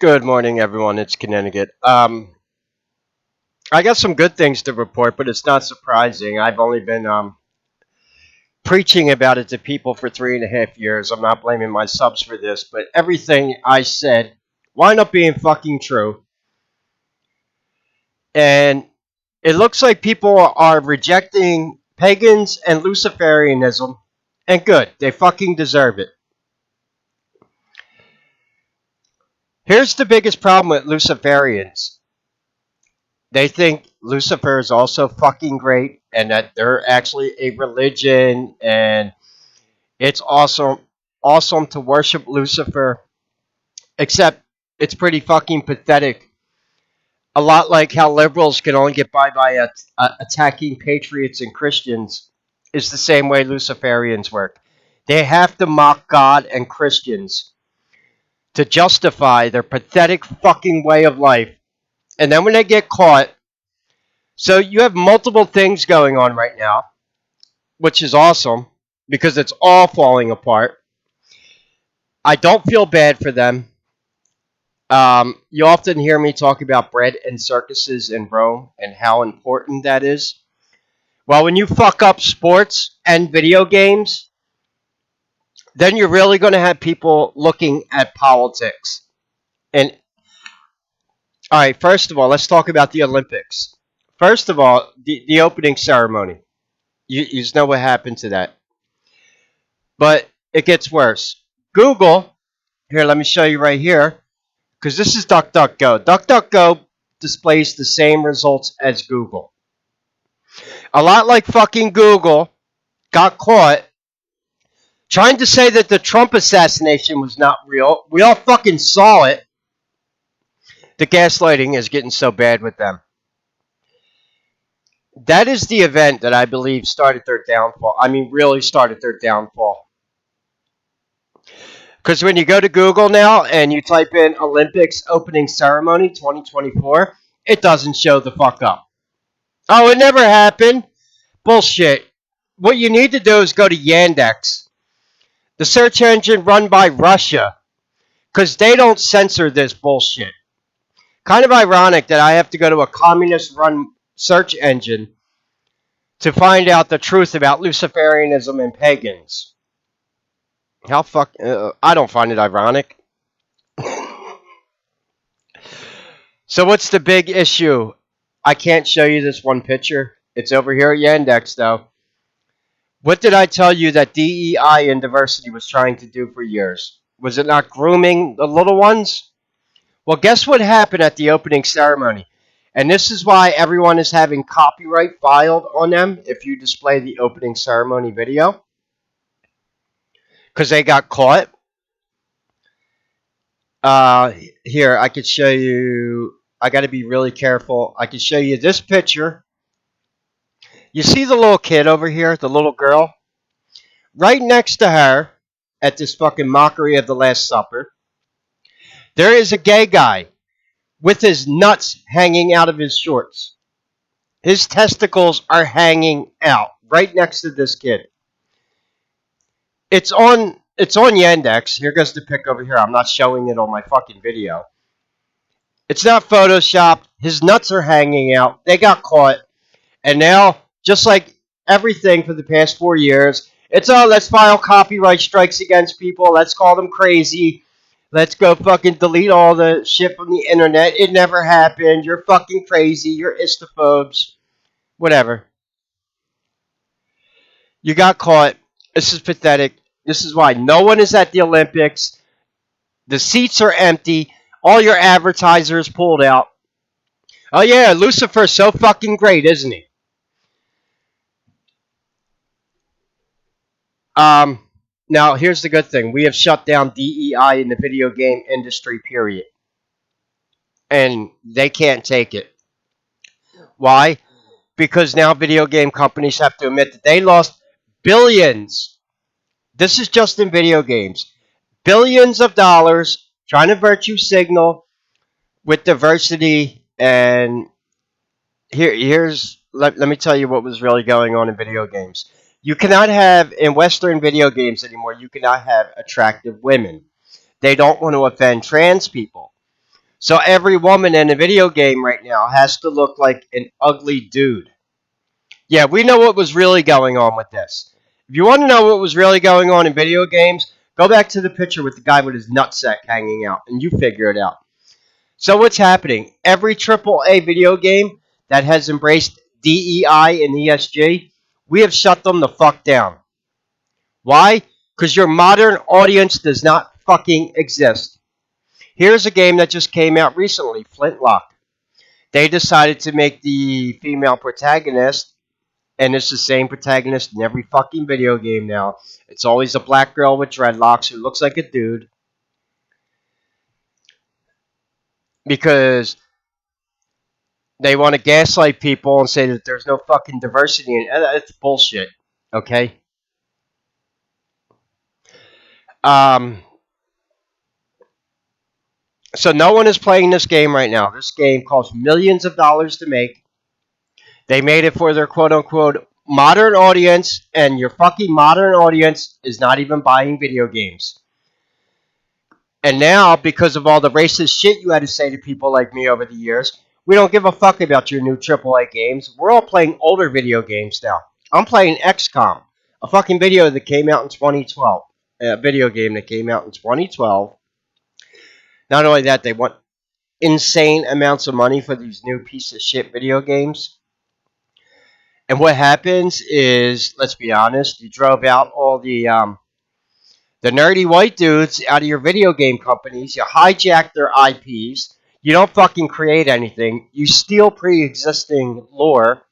Good morning, everyone. It's Kinninigan. I got some good things to report, but it's not surprising. I've only been preaching about it to people for 3.5 years. I'm not blaming my subs for this, but everything I said wound up being fucking true. And it looks like people are rejecting pagans and Luciferianism, and good. They fucking deserve it. Here's the biggest problem with Luciferians. They think Lucifer is also fucking great and that they're actually a religion and it's awesome to worship Lucifer, except it's pretty fucking pathetic. A lot like how liberals can only get by attacking patriots and Christians is the same way Luciferians work. They have to mock God and Christians to justify their pathetic fucking way of life. And then when they get caught, so you have multiple things going on right now, which is awesome because it's all falling apart. I don't feel bad for them. You often hear me talk about bread and circuses in Rome and how important that is. Well, when you fuck up sports and video games, then you're really going to have people looking at politics. And all right, first of all, let's talk about the Olympics. First of all, the opening ceremony. You just know what happened to that. But it gets worse. Google, here, let me show you right here, because this is DuckDuckGo. DuckDuckGo displays the same results as Google. A lot like fucking Google got caught trying to say that the Trump assassination was not real. We all fucking saw it. The gaslighting is getting so bad with them. That is the event that I believe started their downfall. I mean, really started their downfall. Because when you go to Google now and you type in Olympics opening ceremony 2024, it doesn't show the fuck up. Oh, it never happened. Bullshit. What you need to do is go to Yandex, the search engine run by Russia, because they don't censor this bullshit. Kind of ironic that I have to go to a communist-run search engine to find out the truth about Luciferianism and pagans. I don't find it ironic. So what's the big issue? I can't show you this one picture. It's over here at Yandex, though. What did I tell you that DEI and diversity was trying to do for years? Was it not grooming the little ones? Well, guess what happened at the opening ceremony? And this is why everyone is having copyright filed on them if you display the opening ceremony video. Because they got caught. Here, I could show you. I got to be really careful. I could show you this picture. You see the little kid over here, the little girl? Right next to her, at this fucking mockery of the Last Supper, there is a gay guy with his nuts hanging out of his shorts. His testicles are hanging out right next to this kid. It's on Yandex. Here goes the pic over here. I'm not showing it on my fucking video. It's not photoshopped. His nuts are hanging out. They got caught. And now, just like everything for the past 4 years, it's let's file copyright strikes against people. Let's call them crazy. Let's go fucking delete all the shit from the internet. It never happened. You're fucking crazy. You're istophobes. Whatever. You got caught. This is pathetic. This is why no one is at the Olympics. The seats are empty. All your advertisers pulled out. Oh yeah, Lucifer's so fucking great, isn't he? Now, here's the good thing. We have shut down DEI in the video game industry, period. And they can't take it. Why? Because now video game companies have to admit that they lost billions. This is just in video games. Billions of dollars trying to virtue signal with diversity. And let me tell you what was really going on in video games. You cannot have, in Western video games anymore, you cannot have attractive women. They don't want to offend trans people. So every woman in a video game right now has to look like an ugly dude. Yeah, we know what was really going on with this. If you want to know what was really going on in video games, go back to the picture with the guy with his nutsack hanging out, and you figure it out. So what's happening? Every AAA video game that has embraced DEI and ESG, we have shut them the fuck down. Why? Because your modern audience does not fucking exist. Here's a game that just came out recently, Flintlock. They decided to make the female protagonist, and it's the same protagonist in every fucking video game now. It's always a black girl with dreadlocks who looks like a dude because they want to gaslight people and say that there's no fucking diversity in it. It's bullshit. Okay? Um, so no one is playing this game right now. This game costs millions of dollars to make. They made it for their quote unquote modern audience, and your fucking modern audience is not even buying video games. And now, because of all the racist shit you had to say to people like me over the years, we don't give a fuck about your new AAA games. We're all playing older video games now. I'm playing XCOM, a fucking video that came out in 2012. A video game that came out in 2012. Not only that, they want insane amounts of money for these new piece of shit video games. And what happens is, let's be honest, you drove out all the nerdy white dudes out of your video game companies. You hijack their IPs. You don't fucking create anything. You steal pre-existing lore.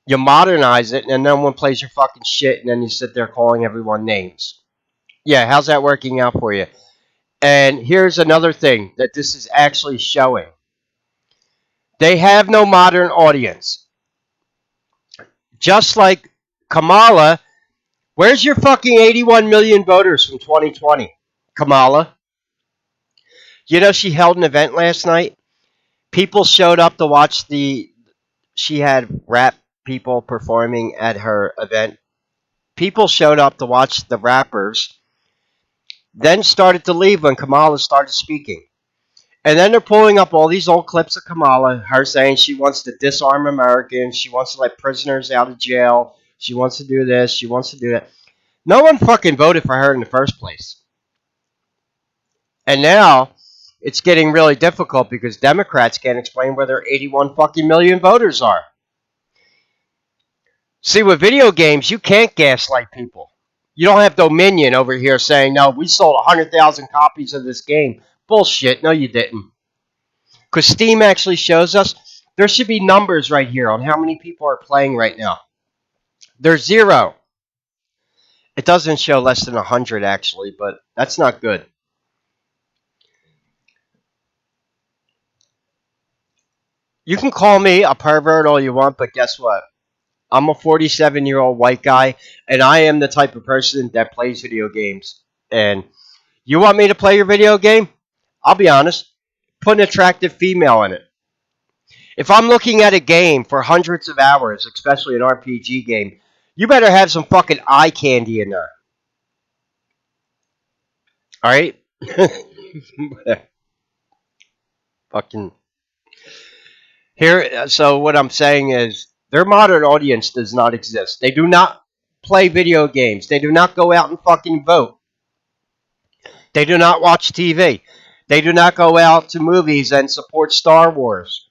You modernize it, and no one plays your fucking shit, and then you sit there calling everyone names. Yeah, how's that working out for you? And here's another thing that this is actually showing. They have no modern audience. Just like Kamala, where's your fucking 81 million voters from 2020? Kamala. You know, she held an event last night. People showed up to watch the. She had rap people performing at her event. People showed up to watch the rappers, then started to leave when Kamala started speaking. And then they're pulling up all these old clips of Kamala, her saying she wants to disarm Americans, she wants to let prisoners out of jail, she wants to do this, she wants to do that. No one fucking voted for her in the first place. And now it's getting really difficult because Democrats can't explain where their 81 fucking million voters are. See, with video games, you can't gaslight people. You don't have Dominion over here saying, no, we sold 100,000 copies of this game. Bullshit. No, you didn't. Because Steam actually shows us there should be numbers right here on how many people are playing right now. There's 0. It doesn't show less than 100, actually, but that's not good. You can call me a pervert all you want, but guess what? I'm a 47-year-old white guy, and I am the type of person that plays video games. And you want me to play your video game? I'll be honest. Put an attractive female in it. If I'm looking at a game for hundreds of hours, especially an RPG game, you better have some fucking eye candy in there. Alright? Fucking. Here, so what I'm saying is, their modern audience does not exist. They do not play video games. They do not go out and fucking vote. They do not watch TV. They do not go out to movies and support Star Wars.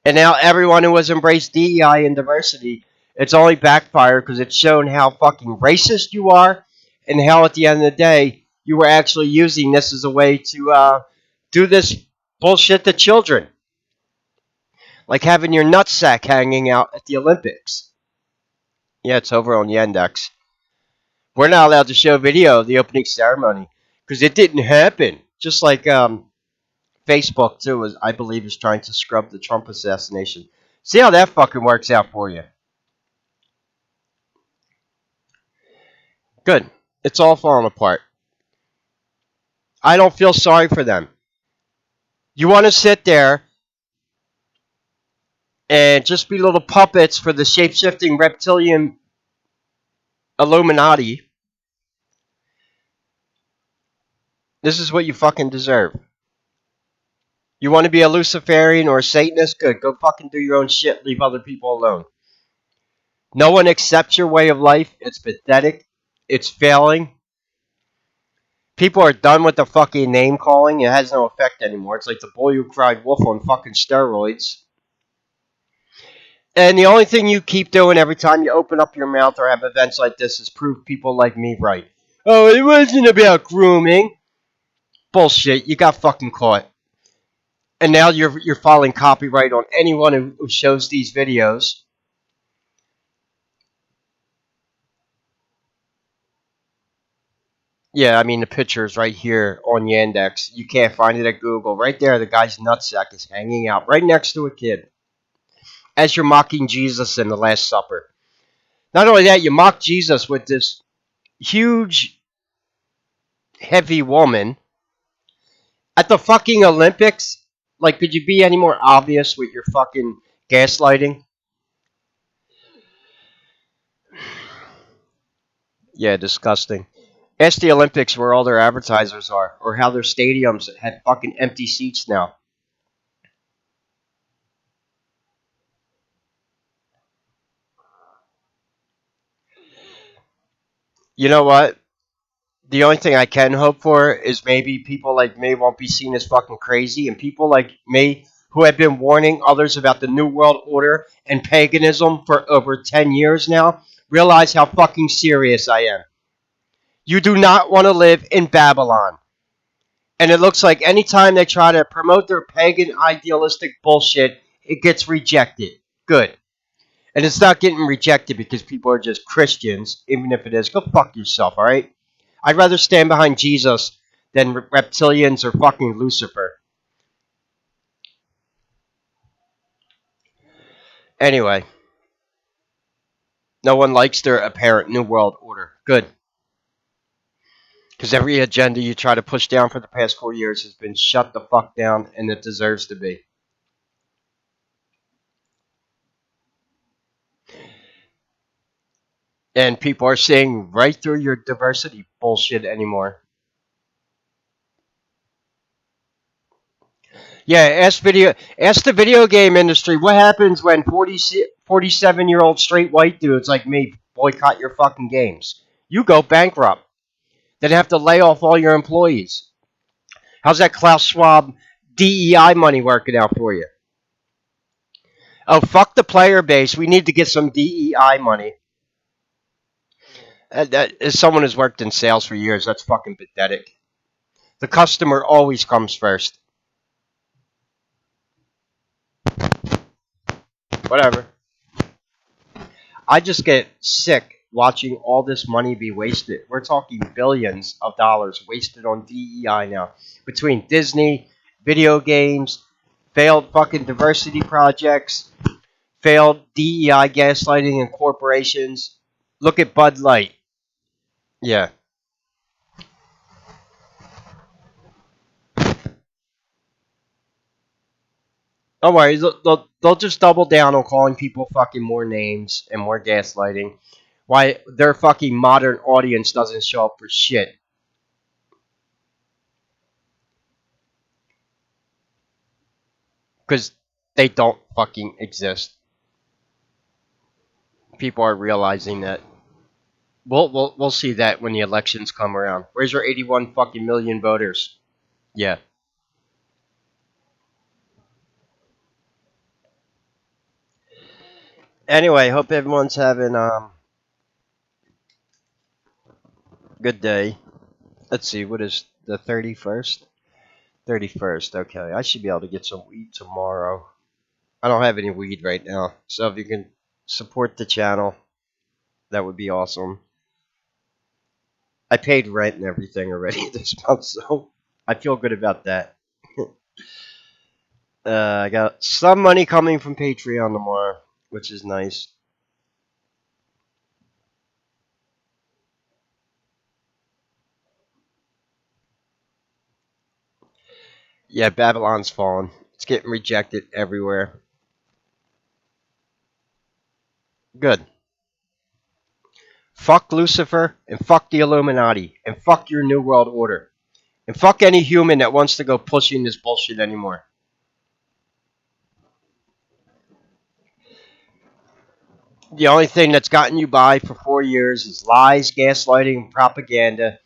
And now everyone who has embraced DEI and diversity, it's only backfired because it's shown how fucking racist you are and how at the end of the day, you were actually using this as a way to do this bullshit to children. Like having your nutsack hanging out at the Olympics. Yeah, it's over on Yandex. We're not allowed to show video of the opening ceremony because it didn't happen. Just like Facebook too, I believe, is trying to scrub the Trump assassination. See how that fucking works out for you. Good. It's all falling apart. I don't feel sorry for them. You want to sit there and just be little puppets for the shape-shifting reptilian Illuminati. This is what you fucking deserve. You want to be a Luciferian or a Satanist? Good. Go fucking do your own shit. Leave other people alone. No one accepts your way of life. It's pathetic. It's failing. People are done with the fucking name calling. It has no effect anymore. It's like the boy who cried wolf on fucking steroids. And the only thing you keep doing every time you open up your mouth or have events like this is prove people like me right. Oh, it wasn't about grooming. Bullshit. You got fucking caught. And now you're filing copyright on anyone who shows these videos. Yeah, I mean the picture is right here on Yandex. You can't find it at Google. Right there, the guy's nutsack is hanging out right next to a kid. As you're mocking Jesus in the Last Supper. Not only that, you mock Jesus with this huge, heavy woman at the fucking Olympics. Like, could you be any more obvious with your fucking gaslighting? Yeah, disgusting. Ask the Olympics where all their advertisers are, or how their stadiums had fucking empty seats now. You know what? The only thing I can hope for is maybe people like me won't be seen as fucking crazy, and people like me who have been warning others about the New World Order and paganism for over 10 years now realize how fucking serious I am. You do not want to live in Babylon. And it looks like anytime they try to promote their pagan idealistic bullshit, it gets rejected. Good. And it's not getting rejected because people are just Christians, even if it is. Go fuck yourself, alright? I'd rather stand behind Jesus than reptilians or fucking Lucifer. Anyway, no one likes their apparent New World Order. Good. Because every agenda you try to push down for the past 4 years has been shut the fuck down, and it deserves to be. And people are seeing right through your diversity bullshit anymore. Yeah, ask the video game industry what happens when 47-year-old straight white dudes like me boycott your fucking games. You go bankrupt. Then have to lay off all your employees. How's that Klaus Schwab DEI money working out for you? Oh, fuck the player base. We need to get some DEI money. As someone who's worked in sales for years, that's fucking pathetic. The customer always comes first. Whatever. I just get sick watching all this money be wasted. We're talking billions of dollars wasted on DEI now. Between Disney, video games, failed fucking diversity projects, failed DEI gaslighting and corporations. Look at Bud Light. Yeah. Don't worry. They'll just double down on calling people fucking more names and more gaslighting. Why their fucking modern audience doesn't show up for shit. Because they don't fucking exist. People are realizing that. We'll see that when the elections come around. Where's your 81 fucking million voters? Yeah. Anyway, hope everyone's having good day. Let's see, what is the 31st? 31st. Okay, I should be able to get some weed tomorrow. I don't have any weed right now, so if you can support the channel, that would be awesome. I paid rent and everything already this month, so I feel good about that. I got some money coming from Patreon tomorrow, which is nice. Yeah, Babylon's fallen. It's getting rejected everywhere. Good. Fuck Lucifer and fuck the Illuminati and fuck your New World Order. And fuck any human that wants to go pushing this bullshit anymore. The only thing that's gotten you by for 4 years is lies, gaslighting, and propaganda,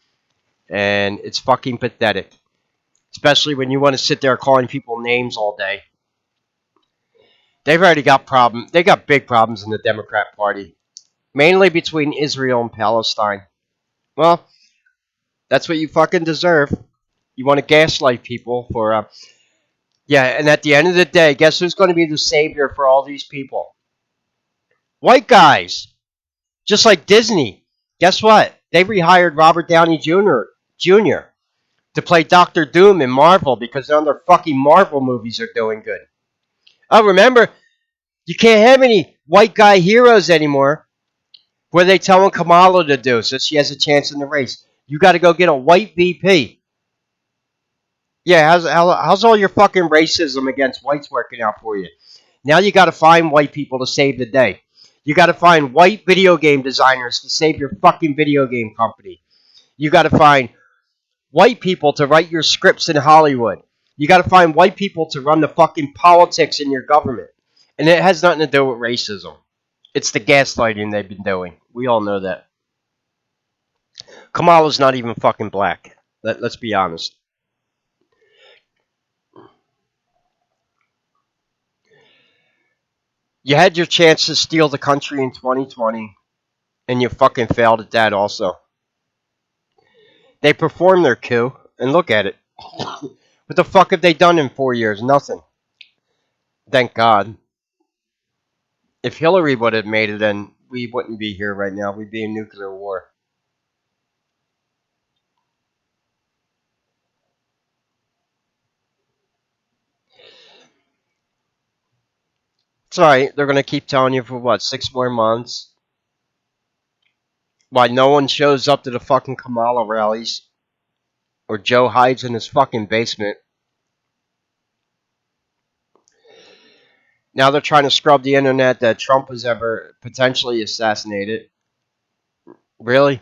and it's fucking pathetic. Especially when you want to sit there calling people names all day. They've already got problems. They got big problems in the Democrat Party, mainly between Israel and Palestine. Well, that's what you fucking deserve. You want to gaslight people for, yeah, and at the end of the day, guess who's going to be the savior for all these people? White guys. Just like Disney. Guess what? They rehired Robert Downey Jr. to play Doctor Doom in Marvel because none of their fucking Marvel movies are doing good. Oh, remember, you can't have any white guy heroes anymore. What are they telling Kamala to do so she has a chance in the race? You got to go get a white VP. Yeah, how's all your fucking racism against whites working out for you? Now you got to find white people to save the day. You got to find white video game designers to save your fucking video game company. You got to find white people to write your scripts in Hollywood. You got to find white people to run the fucking politics in your government. And it has nothing to do with racism. It's the gaslighting they've been doing. We all know that. Kamala's not even fucking black. Let's be honest. You had your chance to steal the country in 2020, and you fucking failed at that also. They performed their coup, and look at it. What the fuck have they done in 4 years? Nothing. Thank God. If Hillary would have made it, then we wouldn't be here right now. We'd be in nuclear war. It's alright. They're going to keep telling you for what, 6 more months? Why no one shows up to the fucking Kamala rallies? Or Joe hides in his fucking basement. Now they're trying to scrub the internet that Trump was ever potentially assassinated. Really?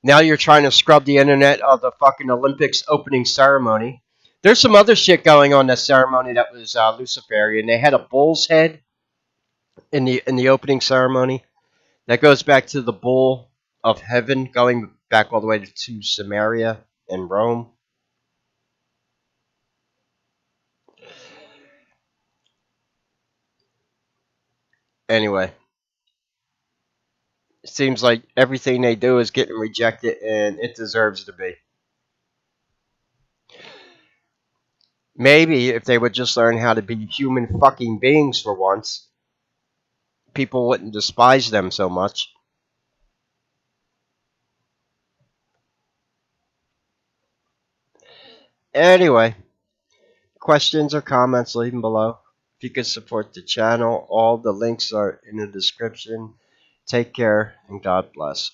Now you're trying to scrub the internet of the fucking Olympics opening ceremony. There's some other shit going on that ceremony that was Luciferian. They had a bull's head in the opening ceremony. That goes back to the bull of heaven, going back all the way to Samaria and Rome. Anyway, it seems like everything they do is getting rejected, and it deserves to be. Maybe if they would just learn how to be human fucking beings for once, people wouldn't despise them so much. Anyway, questions or comments, leave them below. If you could support the channel, all the links are in the description. Take care and God bless.